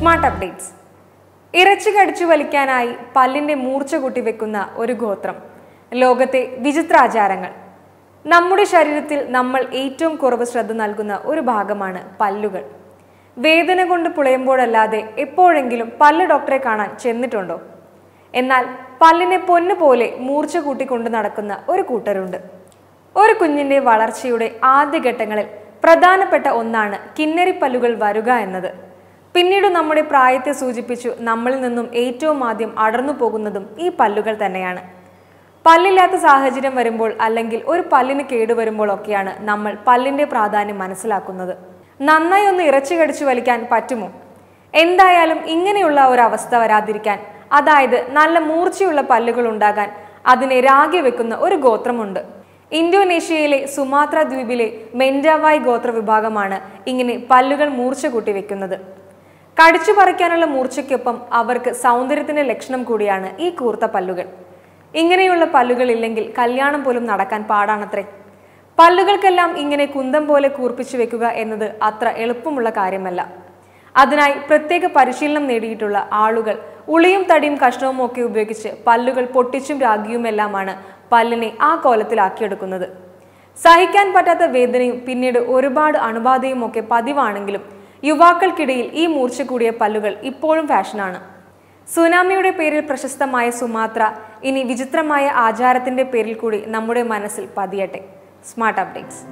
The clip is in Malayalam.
Smart updates. ഇറച്ചി കടിച്ചു വലിക്കാനായി പല്ലിന്റെ മൂർച്ച കൂട്ടിവെക്കുന്ന ഒരു ഗോത്രം. ലോകത്തെ വിചിത്രാചാരങ്ങൾ. നമ്മുടെ ശരീരത്തിൽ നമ്മൾ ഏറ്റവും കുറവ് ശ്രദ്ധ നൽകുന്ന ഒരു ഭാഗമാണ് പല്ലുകൾ. വേദന കൊണ്ട് പുളയുമ്പോഴല്ലാതെ എപ്പോഴെങ്കിലും പല്ല് ഡോക്ടറെ കാണാൻ ചെന്നിട്ടുണ്ടോ? എന്നാൽ പല്ലിനെ പൊന്നുപോലെ മൂർച്ച കൂട്ടിക്കൊണ്ട് നടക്കുന്ന ഒരു കൂട്ടരുണ്ട്. ഒരു കുഞ്ഞിന്റെ വളർച്ചയുടെ ആദ്യഘട്ടങ്ങളിൽ പ്രധാനപ്പെട്ട ഒന്നാണ് കിന്നരിപ്പല്ലുകൾ വരുക എന്നത്. പിന്നീട് നമ്മുടെ പ്രായത്തെ സൂചിപ്പിച്ചു നമ്മളിൽ നിന്നും ഏറ്റവും ആദ്യം അടർന്നു പോകുന്നതും ഈ പല്ലുകൾ തന്നെയാണ്. പല്ലില്ലാത്ത സാഹചര്യം വരുമ്പോൾ അല്ലെങ്കിൽ ഒരു പല്ലിന് കേടുവരുമ്പോഴൊക്കെയാണ് നമ്മൾ പല്ലിന്റെ പ്രാധാന്യം മനസ്സിലാക്കുന്നത്. നന്നായി ഒന്ന് ഇറച്ചി കടിച്ചു വലിക്കാൻ പറ്റുമോ? എന്തായാലും ഇങ്ങനെയുള്ള ഒരു അവസ്ഥ വരാതിരിക്കാൻ, അതായത് നല്ല മൂർച്ചയുള്ള പല്ലുകൾ ഉണ്ടാകാൻ അതിനെ രാഗി വെക്കുന്ന ഒരു ഗോത്രമുണ്ട്. ഇന്തോനേഷ്യയിലെ സുമാത്ര ദ്വീപിലെ മെൻഡാവായ് ഗോത്ര വിഭാഗമാണ് ഇങ്ങനെ പല്ലുകൾ മൂർച്ച കൂട്ടി വെക്കുന്നത്. കടിച്ചു പറിക്കാനുള്ള മൂർച്ചയ്ക്കൊപ്പം അവർക്ക് സൗന്ദര്യത്തിന്റെ ലക്ഷണം കൂടിയാണ് ഈ കൂർത്ത പല്ലുകൾ. ഇങ്ങനെയുള്ള പല്ലുകൾ ഇല്ലെങ്കിൽ കല്യാണം പോലും നടക്കാൻ പാടാണത്രേ. പല്ലുകൾക്കെല്ലാം ഇങ്ങനെ കുന്തം പോലെ കൂർപ്പിച്ചു വെക്കുക എന്നത് അത്ര എളുപ്പമുള്ള കാര്യമല്ല. അതിനായി പ്രത്യേക പരിശീലനം നേടിയിട്ടുള്ള ആളുകൾ ഉളിയും തടിയും കഷ്ണവും ഒക്കെ ഉപയോഗിച്ച് പല്ലുകൾ പൊട്ടിച്ചും രാഗിയുമെല്ലാമാണ് പല്ലിനെ ആ കോലത്തിലാക്കിയെടുക്കുന്നത്. സഹിക്കാൻ പറ്റാത്ത വേദനയും പിന്നീട് ഒരുപാട് അണുബാധയും ഒക്കെ പതിവാണെങ്കിലും യുവാക്കൾക്കിടയിൽ ഈ മൂർച്ച കൂടിയ പല്ലുകൾ ഇപ്പോഴും ഫാഷനാണ്. സുനാമിയുടെ പേരിൽ പ്രശസ്തമായ സുമാത്ര ഇനി വിചിത്രമായ ആചാരത്തിന്റെ പേരിൽ കൂടി നമ്മുടെ മനസ്സിൽ പതിയട്ടെ. Smart updates.